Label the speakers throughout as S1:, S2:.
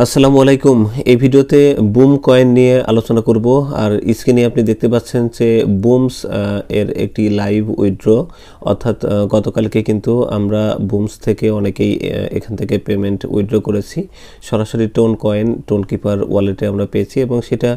S1: আসসালামু আলাইকুম। এই ভিডিওতে বুম কয়েন নিয়ে আলোচনা করব। আর স্ক্রিনে আপনি দেখতে পাচ্ছেন যে বুমস এর একটি লাইভ উইথড্র, অর্থাৎ গতকালকে কিন্তু আমরা বুমস থেকে অনেকেই এখান থেকে পেমেন্ট উইথড্র করেছি। সরাসরি টোন কিপার ওয়ালেটে আমরা পেয়েছি এবং সেটা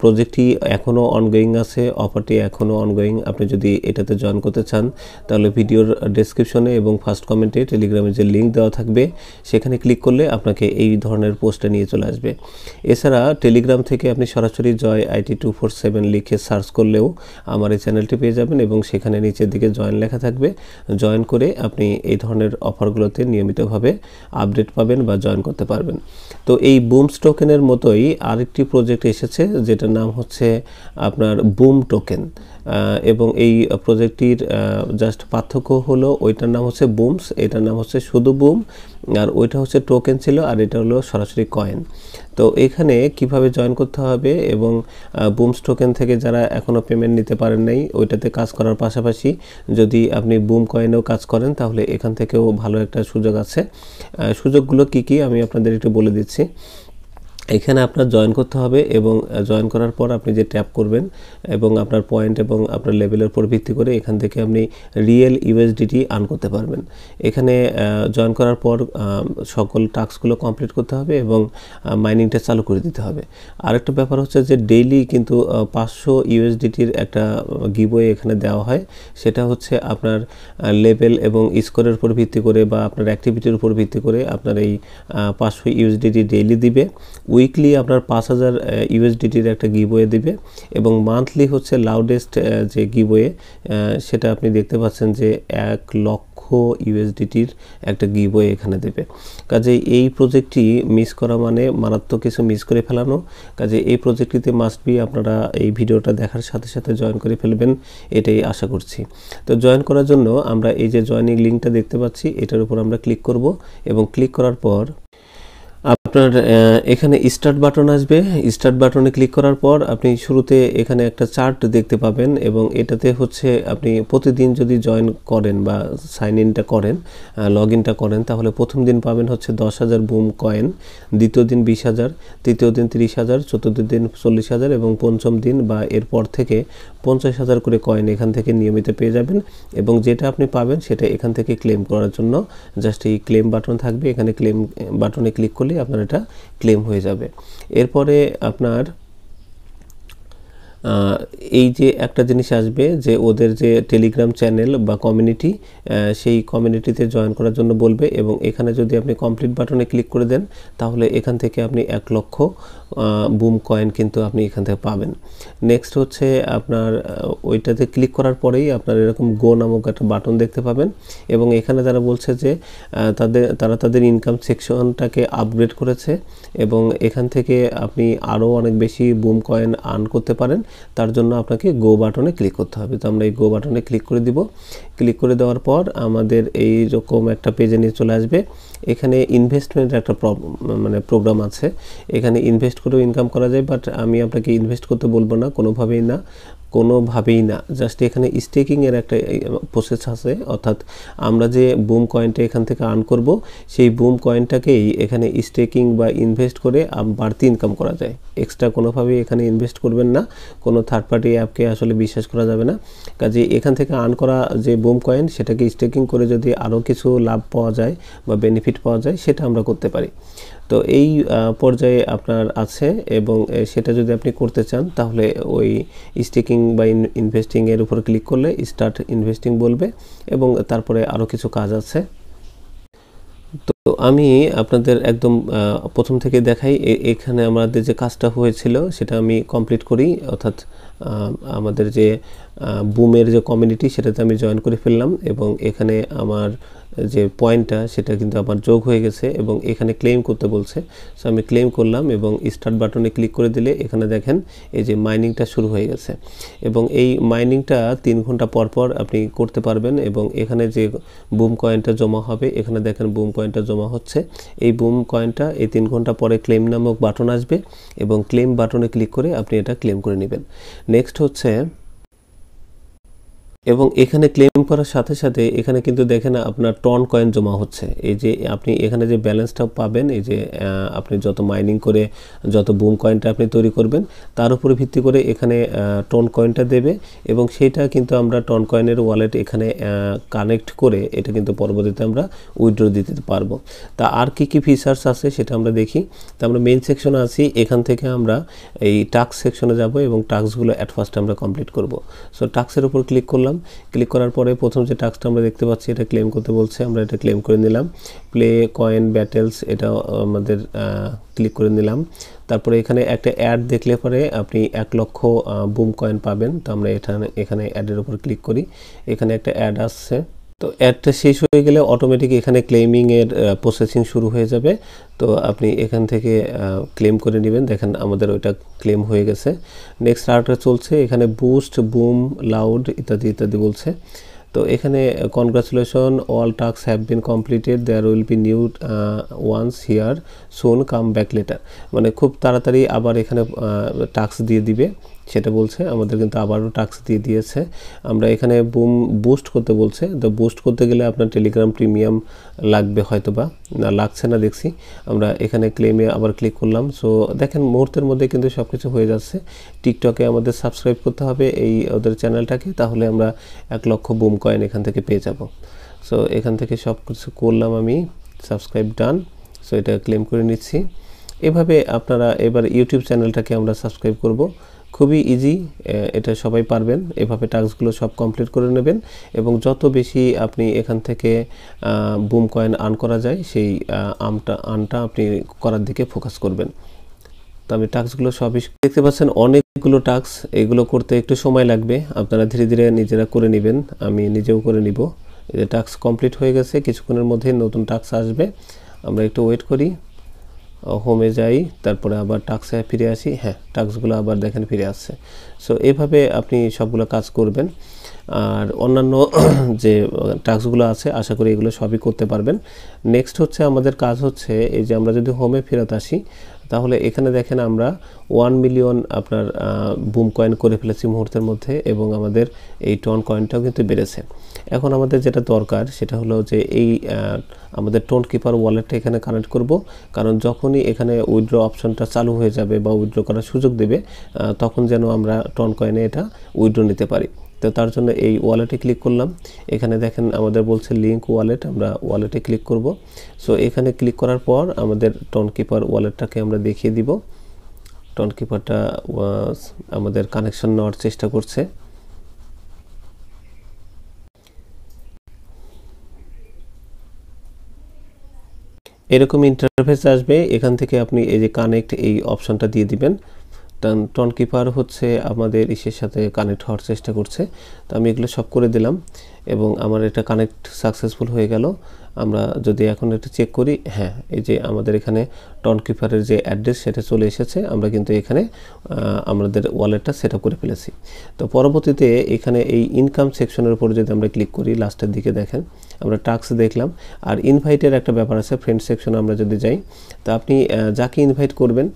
S1: প্রজেক্টটি এখনও অনগোয়িং আছে, অফারটি এখনও অনগোয়িং। আপনি যদি এটাতে জয়েন করতে চান তাহলে ভিডিওর ডেসক্রিপশনে এবং ফার্স্ট কমেন্টে টেলিগ্রামের যে লিঙ্ক দেওয়া থাকবে সেখানে ক্লিক করলে আপনাকে এই ধরনের পোস্টে নিয়ে চলে আসবে। এছাড়া টেলিগ্রাম থেকে আপনি সরাসরি জয় IT247 লিখে সার্চ করলেও আমার এই চ্যানেলটি পেয়ে যাবেন এবং সেখানে নিচের দিকে জয়েন লেখা থাকবে। জয়েন করে আপনি এই ধরনের অফারগুলোতে নিয়মিতভাবে আপডেট পাবেন বা জয়েন করতে পারবেন। তো এই বুমস টোকেনের মতোই আরেকটি প্রজেক্ট এসেছে যেটার নাম হচ্ছে আপনার বুম টোকেন, এবং এই প্রজেক্টটির জাস্ট পার্থক্য হলো ওইটার নাম হচ্ছে বুমস, এটার নাম হচ্ছে শুধু বুম, আর ওইটা হচ্ছে টোকেন ছিল আর এটা হলো সরাসরি কয়েন। তো এখানে কিভাবে জয়েন করতে হবে এবং বুমস টোকেন থেকে যারা এখনও পেমেন্ট নিতে পারেন নাই ওইটাতে কাজ করার পাশাপাশি যদি আপনি বুম কয়েনেও কাজ করেন তাহলে এখান থেকেও ভালো একটা সুযোগ আছে। সুযোগগুলো কি কি আমি আপনাদের একটু বলে দিচ্ছি। এখানে আপনার জয়েন করতে হবে এবং জয়েন করার পর আপনি যে ট্যাপ করবেন এবং আপনার পয়েন্ট এবং আপনার লেভেলের উপর ভিত্তি করে এখান থেকে আপনি রিয়েল USDT আর্ন করতে পারবেন। এখানে জয়েন করার পর সকল টাস্কগুলো কমপ্লিট করতে হবে এবং মাইনিংটা চালু করে দিতে হবে। আরেকটা ব্যাপার হচ্ছে যে ডেইলি কিন্তু 500 USDTর একটা গিভওয়ে এখানে দেওয়া হয়। সেটা হচ্ছে আপনার লেভেল এবং স্কোরের উপর ভিত্তি করে বা আপনার অ্যাক্টিভিটির উপর ভিত্তি করে আপনার এই 500 USDT ডেইলি দিবে। উইকলি আপনার 5000 USDTর একটা গিভওয়ে দিবে এবং মান্থলি হচ্ছে লাউডেস্ট যে গিভওয়ে সেটা আপনি দেখতে পাচ্ছেন যে 1 লক্ষ USDTর একটা গিভওয়ে এখানে দেবে। কাজে এই প্রজেক্টটি মিস করা মানে মারাত্মক কিছু মিস করে ফেলানো। কাজে এই প্রজেক্টটিতে মাস্ট বি আপনারা এই ভিডিওটা দেখার সাথে সাথে জয়েন করে ফেলবেন, এটাই আশা করছি। তো জয়েন করার জন্য আমরা এই যে জয়েনিং লিঙ্কটা দেখতে পাচ্ছি এটার উপর আমরা ক্লিক করব এবং ক্লিক করার পর আপনার এখানে স্টার্ট বাটন আসবে। স্টার্ট বাটনে ক্লিক করার পর আপনি শুরুতে এখানে একটা চার্ট দেখতে পাবেন এবং এটাতে হচ্ছে আপনি প্রতিদিন যদি জয়েন করেন বা সাইন ইনটা করেন, লগ ইনটা করেন, তাহলে প্রথম দিন পাবেন হচ্ছে 10,000 বুম কয়েন, দ্বিতীয় দিন 20,000, তৃতীয় দিন 30,000, চতুর্থ দিন 40,000 এবং পঞ্চম দিন বা এরপর থেকে 50,000 করে কয়েন এখান থেকে নিয়মিত পেয়ে যাবেন। এবং যেটা আপনি পাবেন সেটা এখান থেকে ক্লেম করার জন্য জাস্ট এই ক্লেম বাটন থাকবে, এখানে ক্লেম বাটনে ক্লিক করলে আপনার এটা ক্লেম হয়ে যাবে। এরপরে আপনার এই যে একটা জিনিস আসবে যে ওদের যে টেলিগ্রাম চ্যানেল বা কমিউনিটি, সেই কমিউনিটিতে জয়েন করার জন্য বলবে এবং এখানে যদি আপনি কমপ্লিট বাটনে ক্লিক করে দেন তাহলে এখান থেকে আপনি 1 লক্ষ বুম কয়েন কিন্তু আপনি এখান থেকে পাবেন। নেক্সট হচ্ছে আপনার ওইটাতে ক্লিক করার পরেই আপনার এরকম গো নামক একটা বাটন দেখতে পাবেন এবং এখানে তারা বলছে যে তারা তাদের ইনকাম সেকশনটাকে আপগ্রেড করেছে এবং এখান থেকে আপনি আরও অনেক বেশি বুম কয়েন আর্ন করতে পারেন। তার জন্য আপনাকে গো বাটনে ক্লিক করতে হবে। তো আমরা এই গো বাটনে ক্লিক করে দিব। ক্লিক করে দেওয়ার পর আমাদের এই রকম একটা পেজে নিয়ে চলে আসবে। এখানে ইনভেস্টমেন্টের একটা প্রোগ্রাম আছে, এখানে ইনভেস্ট করেও ইনকাম করা যায়, বাট আমি আপনাকে ইনভেস্ট করতে বলবো না, কোনোভাবেই না। জাস্ট এখানে স্টেকিংয়ের একটা প্রসেস আছে, অর্থাৎ আমরা যে বুম কয়েনটা এখান থেকে আর্ন করব সেই বুম কয়েনটাকেই এখানে স্টেকিং বা ইনভেস্ট করে বাড়তি ইনকাম করা যায়। এক্সট্রা কোনোভাবেই এখানে ইনভেস্ট করবেন না, কোনো থার্ড পার্টি অ্যাপকে আসলে বিশ্বাস করা যাবে না। কাজে এখান থেকে আর্ন করা যে বুম কয়েন সেটাকে স্টেকিং করে যদি আরও কিছু লাভ পাওয়া যায় বা বেনিফিট পাওয়া যায় সেটা আমরা করতে পারি। তো এই পর্যায়ে আপনার আছে এবং সেটা যদি আপনি করতে চান তাহলে ওই স্টেকিং বা ইনভেস্টিংয়ের উপর ক্লিক করলে স্টার্ট ইনভেস্টিং বলবে এবং তারপরে আরও কিছু কাজ আছে। তো আমি আপনাদের একদম প্রথম থেকে দেখাই। এখানে আমাদের যে কাজটা হয়েছিল সেটা আমি কমপ্লিট করি, অর্থাৎ আমাদের যে বুমের যে কমিউনিটি সেটাতে আমি জয়েন করে ফেললাম এবং এখানে আমার যে পয়েন্টটা সেটা কিন্তু আমার যোগ হয়ে গেছে এবং এখানে ক্লেম করতে বলছে। সো আমি ক্লেম করলাম এবং স্টার্ট বাটনে ক্লিক করে দিলে এখানে দেখেন এই যে মাইনিংটা শুরু হয়ে গেছে এবং এই মাইনিংটা 3 ঘন্টা পর পর আপনি করতে পারবেন এবং এখানে যে বুম কয়েনটা জমা হবে এখানে দেখেন বুম কয়েনটা জমা হচ্ছে। এই বুম কয়েনটা এই 3 ঘন্টা পরে ক্লেম নামক বাটন আসবে এবং ক্লেম বাটনে ক্লিক করে আপনি এটা ক্লেম করে নেবেন। নেক্সট হচ্ছে এবং এখানে ক্লেম করার সাথে সাথে এখানে কিন্তু দেখেন আপনার টন কয়েন জমা হচ্ছে। এই যে আপনি এখানে যে ব্যালেন্সটা পাবেন, এই যে আপনি যত মাইনিং করে যত বুম কয়েনটা আপনি তৈরি করবেন তার উপরে ভিত্তি করে এখানে টন কয়েনটা দেবে, এবং সেটা কিন্তু আমরা টন কয়েনের ওয়ালেট এখানে কানেক্ট করে এটা কিন্তু পরবর্তীতে আমরা উইথড্র দিতে পারবো। তা আর কি ফিচার্স আছে সেটা আমরা দেখি। তা আমরা মেইন সেকশনে আছি, এখান থেকে আমরা এই টাস্ক সেকশনে যাব এবং টাস্কগুলো অ্যাট ফার্স্ট আমরা কমপ্লিট করব। সো টাস্কের উপর ক্লিক করলাম। ক্লিক করার পরে প্রথম যে টাস্কটা আমরা দেখতে পাচ্ছি এটা ক্লেম করতে বলছে, আমরা এটা ক্লেম করে নিলাম। প্লে কয়েন ব্যাটেলস এটা আমাদের ক্লিক করে নিলাম। তারপরে এখানে একটা অ্যাড দেখলে পরে আপনি 1 লক্ষ বুম কয়েন পাবেন। তো আমরা এখানে অ্যাডের উপর ক্লিক করি, এখানে একটা অ্যাড আসছে। তো অ্যাডটা শেষ হয়ে গেলে অটোমেটিক এখানে ক্লেমিংয়ের প্রসেসিং শুরু হয়ে যাবে। তো আপনি এখান থেকে ক্লেম করে নেবেন। দেখেন আমাদের ওইটা ক্লেম হয়ে গেছে। নেক্সট আরেকটা চলছে, এখানে বুস্ট বুম লাউড ইত্যাদি ইত্যাদি বলছে। তো এখানে congratulation all task have been completed, there will be new ones here soon come back later. মানে খুব তাড়াতাড়ি আবার এখানে টাস্ক দিয়ে দিবে সেটা বলছে। আমাদের কিন্তু আবারও টাস্ক দিয়ে দিয়েছে। আমরা এখানে বুস্ট করতে বলছে। তো বুস্ট করতে গেলে আপনার টেলিগ্রাম প্রিমিয়াম লাগবে, হয়তো বা না লাগছে না দেখছি। আমরা এখানে ক্লেমে আবার ক্লিক করলাম। সো দেখেন মুহূর্তের মধ্যে কিন্তু সব কিছু হয়ে যাচ্ছে। টিকটকে আমাদের সাবস্ক্রাইব করতে হবে এই ওদের চ্যানেলটাকে, তাহলে আমরা 1 লক্ষ বুম কয়েন এখান থেকে পেয়ে যাব। সো এখান থেকে সব কিছু করলাম আমি, সাবস্ক্রাইব ডান। সো এটা ক্লেম করে নিচ্ছি। এভাবে আপনারা এবার ইউটিউব চ্যানেলটাকে আমরা সাবস্ক্রাইব করব। খুবই ইজি, এটা সবাই পারবেন। এভাবে টাস্কগুলো সব কমপ্লিট করে নেবেন এবং যত বেশি আপনি এখান থেকে বুম কয়েন আর্ন করা যায় সেই আর্নটা আপনি করার দিকে ফোকাস করবেন। তো আমি টাস্কগুলো সবই দেখতে পাচ্ছেন, অনেকগুলো টাস্ক, এগুলো করতে একটু সময় লাগবে, আপনারা ধীরে ধীরে নিজেরা করে নেবেন। আমি নিজেও করে নিব। এই যে টাস্ক কমপ্লিট হয়ে গেছে, কিছুক্ষণের মধ্যে নতুন টাস্ক আসবে। আমরা একটু ওয়েট করি, হোমে যাই, তারপরে আবার টাস্কে ফিরে আসি। হ্যাঁ, টাস্কগুলো আবার দেখেন ফিরে আসছে। সো এইভাবে আপনি সবগুলো কাজ করবেন। আর অন্যান্য যে টাস্কগুলো আছে আশা করি এগুলো সবই করতে পারবেন। নেক্সট হচ্ছে আমাদের কাজ হচ্ছে, এই যে আমরা যদি হোমে ফেরত আসি তাহলে এখানে দেখেন আমরা 1 মিলিয়ন আপনার বুম কয়েন করে ফেলেছি মুহূর্তের মধ্যে, এবং আমাদের এই টন কয়েনটাও কিন্তু বেড়েছে। এখন আমাদের যেটা দরকার সেটা হলো যে এই আমাদের টোন কিপার ওয়ালেটটা এখানে কানেক্ট করব, কারণ যখনই এখানে উইথড্র অপশনটা চালু হয়ে যাবে বা উইথড্র করার সুযোগ দেবে তখন যেন আমরা টন কয়েনে এটা উইথড্র নিতে পারি। তো তার জন্য এই ওয়ালেটে ক্লিক করলাম। এখানে দেখেন আমাদের বলছে লিঙ্ক ওয়ালেট, আমরা ওয়ালেটে ক্লিক করব। সো এখানে ক্লিক করার পর আমাদের টন কিপার ওয়ালেটটাকে আমরা দেখিয়ে দিব। টন কিপারটা আমাদের কানেকশন নেওয়ার চেষ্টা করছে। এরকম ইন্টারফেস আসবে, এখান থেকে আপনি এই যে কানেক্ট এই অপশনটা দিয়ে দিবেন। টন কিপার হচ্ছে আমাদের ইসের সাথে কানেক্ট হওয়ার চেষ্টা করছে। তো আমি এগুলো সব করে দিলাম এবং আমার এটা কানেক্ট সাকসেসফুল হয়ে গেল। আমরা যদি এখন এটা চেক করি, হ্যাঁ, এই যে আমাদের এখানে টন কিপারের যে অ্যাড্রেস সেটা চলে এসেছে। আমরা কিন্তু এখানে আমাদের ওয়ালেটটা সেট আপ করে ফেলেছি। তো পরবর্তীতে এখানে এই ইনকাম সেকশনের উপর যদি আমরা ক্লিক করি, লাস্টের দিকে দেখেন আমরা টাস্ক দেখলাম। আর ইনভাইটের একটা ব্যাপার আছে, ফ্রেন্ড সেকশনে আমরা যদি যাই, তো আপনি যাকে ইনভাইট করবেন,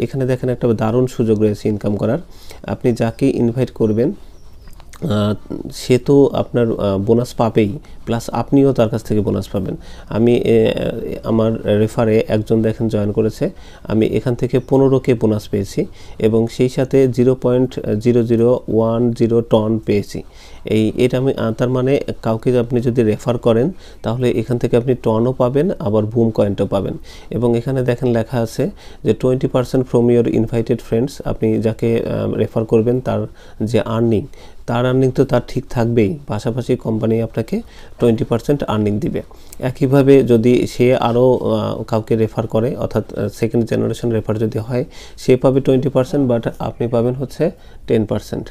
S1: এখানে দেখেন একটা দারুণ সুযোগ রয়েছে ইনকাম করার। আপনি যাকে ইনভাইট করবেন সে তো আপনার বোনাস পাবেই, প্লাস আপনিও তার কাছ থেকে বোনাস পাবেন। আমি আমার রেফারে একজন দেখেন জয়েন করেছে, আমি এখান থেকে 15K বোনাস পেয়েছি এবং সেই সাথে 0.0010 টন পেয়েছি। এটা আমি তার মানে কাউকে আপনি যদি রেফার করেন তাহলে এখান থেকে আপনি টনও পাবেন, আবার বুম কয়েনটাও পাবেন। এবং এখানে দেখেন লেখা আছে যে 20% ফ্রম ইউর ইনভাইটেড ফ্রেন্ডস। আপনি যাকে রেফার করবেন তার যে আর্নিং তো তার ঠিক থাকবেই, পাশাপাশি কোম্পানি আপনাকে 20% আর্নিং দিবে। একইভাবে যদি সে আরও কাউকে রেফার করে, অর্থাৎ সেকেন্ড জেনারেশন রেফার যদি হয়, সে পাবে 20%, বাট আপনি পাবেন হচ্ছে 10%।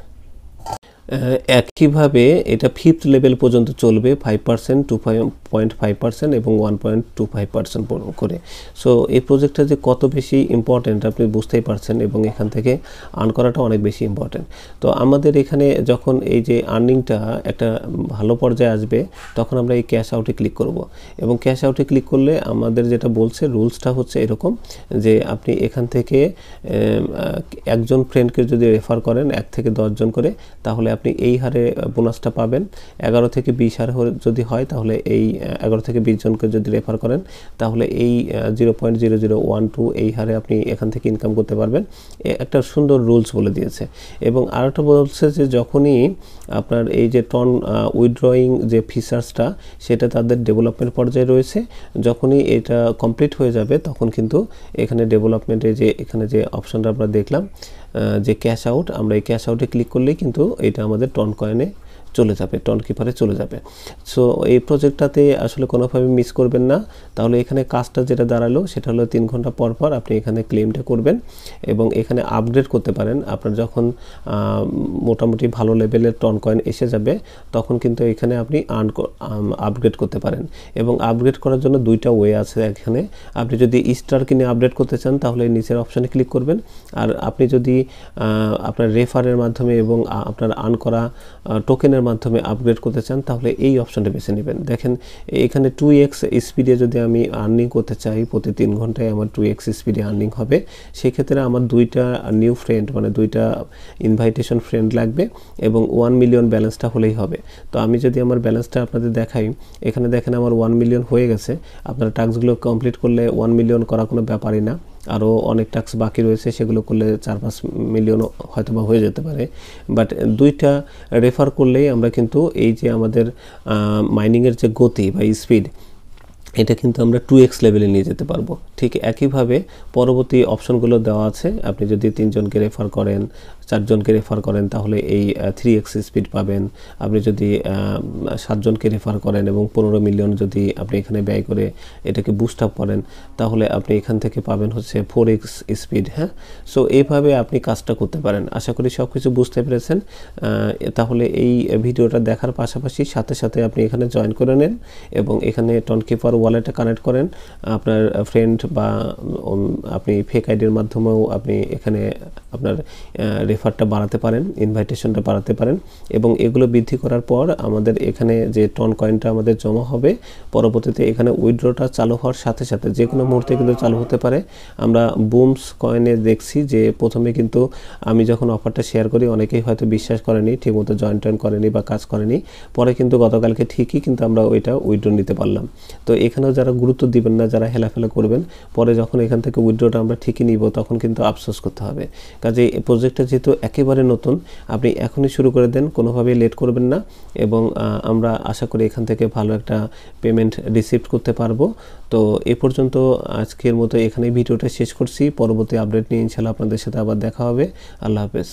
S1: একইভাবে এটা 5th লেভেল পর্যন্ত চলবে, 5%, 2.5% এবং 1.25% করে। সো এই প্রজেক্টটা যে কত বেশি ইম্পর্টেন্ট আপনি বুঝতেই পারছেন, এবং এখান থেকে আর্ন করাটা অনেক বেশি ইম্পর্টেন্ট। তো আমাদের এখানে যখন এই যে আর্নিংটা একটা ভালো পর্যায়ে আসবে তখন আমরা এই ক্যাশ আউটে ক্লিক করব, এবং ক্যাশ আউটে ক্লিক করলে আমাদের যেটা বলছে রুলসটা হচ্ছে এরকম যে আপনি এখান থেকে একজন ফ্রেন্ডকে যদি রেফার করেন 1 থেকে 10 জন করে, তাহলে আপনি এই হারে বোনাসটা পাবেন। 11 থেকে 20 হার যদি হয় তাহলে এই 11 থেকে 20 জনকে যদি রেফার করেন তাহলে এই 0.0012 এই হারে আপনি এখান থেকে ইনকাম করতে পারবেন। একটা সুন্দর রুলস বলে দিয়েছে। এবং আরেকটা বলছে যে যখনই আপনার এই যে টন উইথড্রয়িং যে ফিচার্সটা সেটা তাদের ডেভেলপমেন্ট পর্যায়ে রয়েছে, যখনই এটা কমপ্লিট হয়ে যাবে তখন কিন্তু এখানে ডেভেলপমেন্টে যে এখানে যে অপশনটা আমরা দেখলাম যে ক্যাশ আউট, আমরা এই ক্যাশ আউটে ক্লিক করলেই কিন্তু এটা আমাদের টন কয়েনে চলে যাবে, টন কিপারে চলে যাবে। সো এই প্রজেক্টটাতে আসলে কোনোভাবে মিস করবেন না। তাহলে এখানে কাজটা যেটা দাঁড়ালো সেটা হলো 3 ঘন্টা পর পর আপনি এখানে ক্লেমটা করবেন এবং এখানে আপগ্রেড করতে পারেন। আপনার যখন মোটামুটি ভালো লেভেলের টন কয়েন এসে যাবে তখন কিন্তু এখানে আপনি আপগ্রেড করতে পারেন। এবং আপগ্রেড করার জন্য 2টা ওয়ে আছে এখানে। আপনি যদি স্টার কিনে আপগ্রেড করতে চান তাহলে নিচের অপশানে ক্লিক করবেন। আর আপনি যদি আপনার রেফারের মাধ্যমে এবং আপনার আর্ন করা টোকেনের মাধ্যমে আপগ্রেড করতে চান তাহলে এই অপশনটা বেছে নেবেন। দেখেন এখানে 2x স্পিডে যদি আমি আর্নিং করতে চাই, প্রতি 3 ঘন্টায় আমার 2x স্পিডে আর্নিং হবে, সেক্ষেত্রে আমার 2টা নিউ ফ্রেন্ড মানে 2টা ইনভাইটেশন ফ্রেন্ড লাগবে এবং 1 মিলিয়ন ব্যালেন্সটা হলেই হবে। তো আমি যদি আমার ব্যালেন্সটা আপনাদের দেখাই, এখানে দেখেন আমার 1 মিলিয়ন হয়ে গেছে। আপনারা টাস্কগুলো কমপ্লিট করলে 1 মিলিয়ন করা কোনো ব্যাপারই না, আরও অনেক টাস্ক বাকি রয়েছে, সেগুলো করলে 4-5 মিলিয়ন হয়তো বা হয়ে যেতে পারে। বাট 2টা রেফার করলেই আমরা কিন্তু এই যে আমাদের মাইনিংয়ের যে গতি বা স্পিড এটা কিন্তু আমরা 2x লেভেলে নিয়ে যেতে পারবো। ঠিক একইভাবে পরবর্তী অপশনগুলো দেওয়া আছে। আপনি যদি 3 জনকে রেফার করেন, 4 জনকে রেফার করেন তাহলে এই 3x স্পিড পাবেন। আপনি যদি 7 জনকে রেফার করেন এবং 15 মিলিয়ন যদি আপনি এখানে ব্যয় করে এটাকে বুস্ট আপ করেন তাহলে আপনি এখান থেকে পাবেন হচ্ছে 4x স্পিড। হ্যাঁ, সো এইভাবে আপনি কাজটা করতে পারেন। আশা করি সব কিছু বুঝতে পেরেছেন। তাহলে এই ভিডিওটা দেখার পাশাপাশি সাথে সাথে আপনি এখানে জয়েন করে নেন এবং এখানে টনকিপার ওয়ালেটে কানেক্ট করেন। আপনার ফ্রেন্ড বা আপনি ফেক আইডির মাধ্যমেও আপনি এখানে আপনার রেফারটা বাড়াতে পারেন, ইনভাইটেশনটা বাড়াতে পারেন এবং এগুলো বৃদ্ধি করার পর আমাদের এখানে যে টন কয়েনটা আমাদের জমা হবে, পরবর্তীতে এখানে উইথড্রটা চালু হওয়ার সাথে সাথে যে কোনো মুহূর্তে কিন্তু চালু হতে পারে। আমরা বুমস কয়েনে দেখছি যে প্রথমে কিন্তু আমি যখন অফারটা শেয়ার করি অনেকেই হয়তো বিশ্বাস করেনি, ঠিকমতো জয়েন করেনি বা কাজ করেনি, পরে কিন্তু গতকালকে ঠিকই কিন্তু আমরা ওইটা উইথড্র নিতে পারলাম। তো এখানেও যারা গুরুত্ব দিবেন না, যারা হেলাফেলা করবেন, পরে যখন এখান থেকে উইথড্রটা আমরা ঠিকই নিব তখন কিন্তু আফসোস করতে হবে। কাজে এই প্রজেক্টটা যেহেতু একেবারে নতুন, আপনি এখনই শুরু করে দেন, কোনোভাবেই লেট করবেন না এবং আমরা আশা করি এখান থেকে ভালো একটা পেমেন্ট রিসিভ করতে পারবো। তো এ পর্যন্ত আজকের মতো এখানেই ভিডিওটা শেষ করছি। পরবর্তী আপডেট নিয়ে ইনশাআল্লাহ আপনাদের সাথে আবার দেখা হবে। আল্লাহ হাফেজ।